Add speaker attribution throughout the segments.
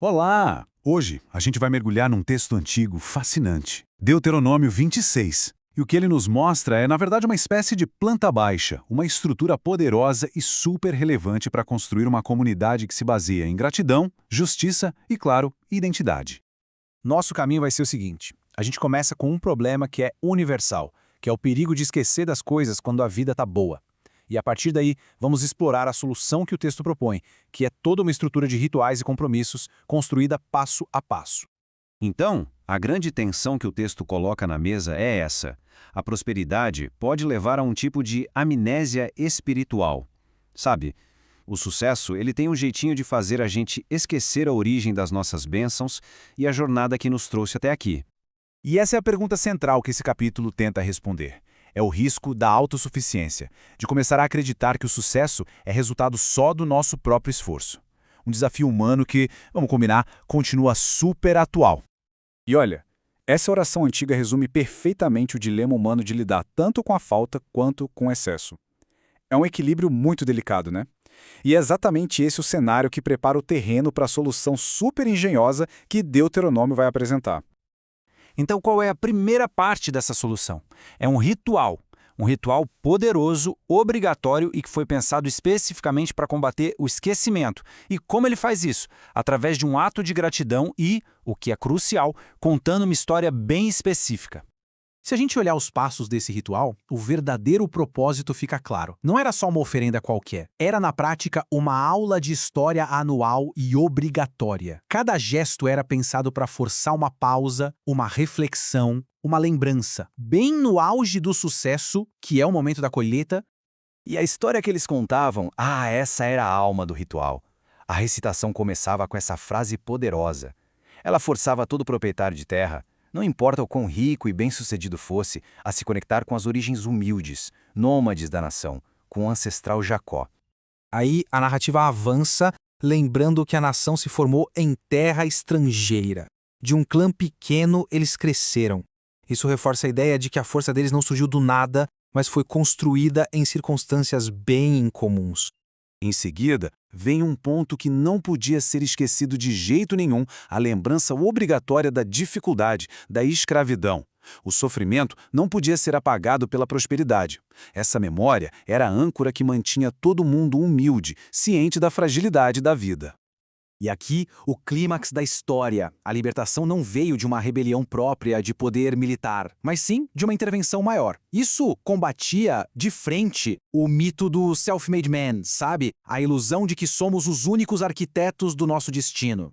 Speaker 1: Olá! Hoje a gente vai mergulhar num texto antigo fascinante, Deuteronômio 26. E o que ele nos mostra é, na verdade, uma espécie de planta baixa, uma estrutura poderosa e super relevante para construir uma comunidade que se baseia em gratidão, justiça e, claro, identidade.
Speaker 2: Nosso caminho vai ser o seguinte: a gente começa com um problema que é universal, que é o perigo de esquecer das coisas quando a vida está boa. E a partir daí, vamos explorar a solução que o texto propõe, que é toda uma estrutura de rituais e compromissos construída passo a passo.
Speaker 3: Então, a grande tensão que o texto coloca na mesa é essa. A prosperidade pode levar a um tipo de amnésia espiritual. Sabe, o sucesso ele tem um jeitinho de fazer a gente esquecer a origem das nossas bênçãos e a jornada que nos trouxe até aqui.
Speaker 2: E essa é a pergunta central que esse capítulo tenta responder. É o risco da autossuficiência, de começar a acreditar que o sucesso é resultado só do nosso próprio esforço. Um desafio humano que, vamos combinar, continua super atual. E olha, essa oração antiga resume perfeitamente o dilema humano de lidar tanto com a falta quanto com o excesso. É um equilíbrio muito delicado, né? E é exatamente esse o cenário que prepara o terreno para a solução super engenhosa que Deuteronômio vai apresentar.
Speaker 4: Então, qual é a primeira parte dessa solução? É um ritual poderoso, obrigatório e que foi pensado especificamente para combater o esquecimento. E como ele faz isso? Através de um ato de gratidão e, o que é crucial, contando uma história bem específica.
Speaker 5: Se a gente olhar os passos desse ritual, o verdadeiro propósito fica claro. Não era só uma oferenda qualquer, era na prática uma aula de história anual e obrigatória. Cada gesto era pensado para forçar uma pausa, uma reflexão, uma lembrança, bem no auge do sucesso, que é o momento da colheita.
Speaker 3: E a história que eles contavam, essa era a alma do ritual. A recitação começava com essa frase poderosa. Ela forçava todo proprietário de terra, não importa o quão rico e bem-sucedido fosse, a se conectar com as origens humildes, nômades da nação, com o ancestral Jacó.
Speaker 5: Aí a narrativa avança, lembrando que a nação se formou em terra estrangeira. De um clã pequeno, eles cresceram. Isso reforça a ideia de que a força deles não surgiu do nada, mas foi construída em circunstâncias bem incomuns.
Speaker 1: Em seguida, vem um ponto que não podia ser esquecido de jeito nenhum, a lembrança obrigatória da dificuldade, da escravidão. O sofrimento não podia ser apagado pela prosperidade. Essa memória era a âncora que mantinha todo mundo humilde, ciente da fragilidade da vida.
Speaker 2: E aqui, o clímax da história. A libertação não veio de uma rebelião própria de poder militar, mas sim de uma intervenção maior. Isso combatia de frente o mito do self-made man, sabe? A ilusão de que somos os únicos arquitetos do nosso destino.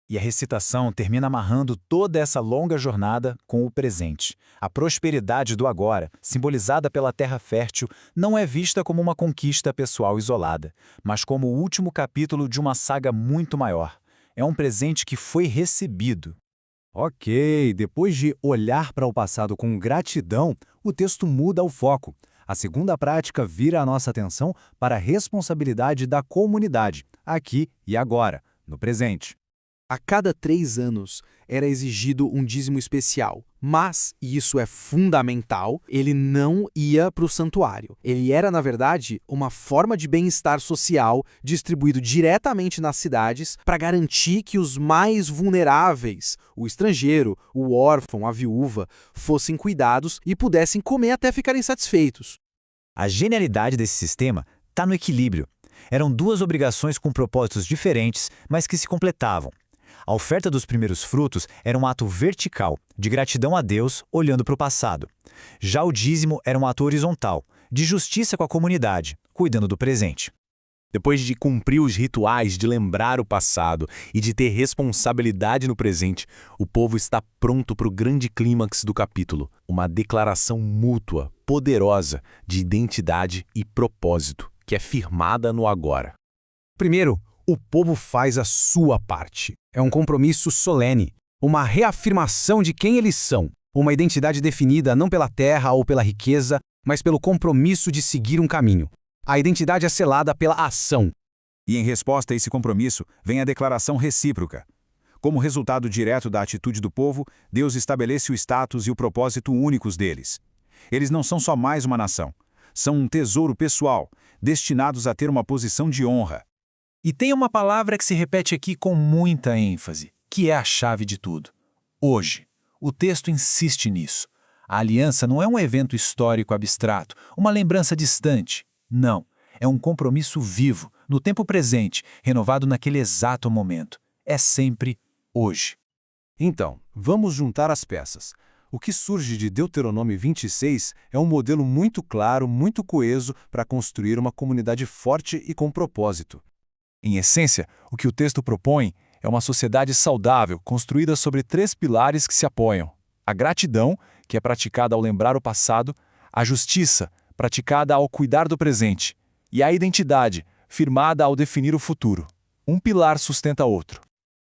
Speaker 4: E a recitação termina amarrando toda essa longa jornada com o presente. A prosperidade do agora, simbolizada pela terra fértil, não é vista como uma conquista pessoal isolada, mas como o último capítulo de uma saga muito maior. É um presente que foi recebido.
Speaker 6: Ok, depois de olhar para o passado com gratidão, o texto muda o foco. A segunda prática vira a nossa atenção para a responsabilidade da comunidade, aqui e agora, no presente.
Speaker 5: A cada 3 anos era exigido um dízimo especial, mas, e isso é fundamental, ele não ia para o santuário. Ele era, na verdade, uma forma de bem-estar social distribuído diretamente nas cidades para garantir que os mais vulneráveis, o estrangeiro, o órfão, a viúva, fossem cuidados e pudessem comer até ficarem satisfeitos.
Speaker 4: A genialidade desse sistema está no equilíbrio. Eram duas obrigações com propósitos diferentes, mas que se completavam. A oferta dos primeiros frutos era um ato vertical, de gratidão a Deus, olhando para o passado. Já o dízimo era um ato horizontal, de justiça com a comunidade, cuidando do presente.
Speaker 7: Depois de cumprir os rituais, de lembrar o passado e de ter responsabilidade no presente, o povo está pronto para o grande clímax do capítulo, uma declaração mútua, poderosa, de identidade e propósito, que é firmada no agora.
Speaker 2: Primeiro, o povo faz a sua parte. É um compromisso solene, uma reafirmação de quem eles são, uma identidade definida não pela terra ou pela riqueza, mas pelo compromisso de seguir um caminho. A identidade é selada pela ação.
Speaker 1: E em resposta a esse compromisso, vem a declaração recíproca. Como resultado direto da atitude do povo, Deus estabelece o status e o propósito únicos deles. Eles não são só mais uma nação, são um tesouro pessoal, destinados a ter uma posição de honra.
Speaker 2: E tem uma palavra que se repete aqui com muita ênfase, que é a chave de tudo. Hoje. O texto insiste nisso. A aliança não é um evento histórico abstrato, uma lembrança distante. Não. É um compromisso vivo, no tempo presente, renovado naquele exato momento. É sempre hoje.
Speaker 6: Então, vamos juntar as peças. O que surge de Deuteronômio 26 é um modelo muito claro, muito coeso para construir uma comunidade forte e com propósito.
Speaker 2: Em essência, o que o texto propõe é uma sociedade saudável, construída sobre 3 pilares que se apoiam: a gratidão, que é praticada ao lembrar o passado, a justiça, praticada ao cuidar do presente, e a identidade, firmada ao definir o futuro. Um pilar sustenta outro.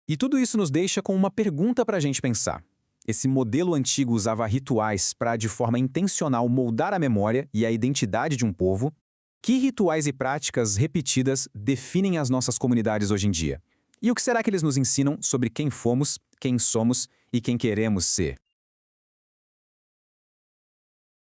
Speaker 8: E tudo isso nos deixa com uma pergunta para a gente pensar. Esse modelo antigo usava rituais para, de forma intencional, moldar a memória e a identidade de um povo. Que rituais e práticas repetidas definem as nossas comunidades hoje em dia? E o que será que eles nos ensinam sobre quem fomos, quem somos e quem queremos ser?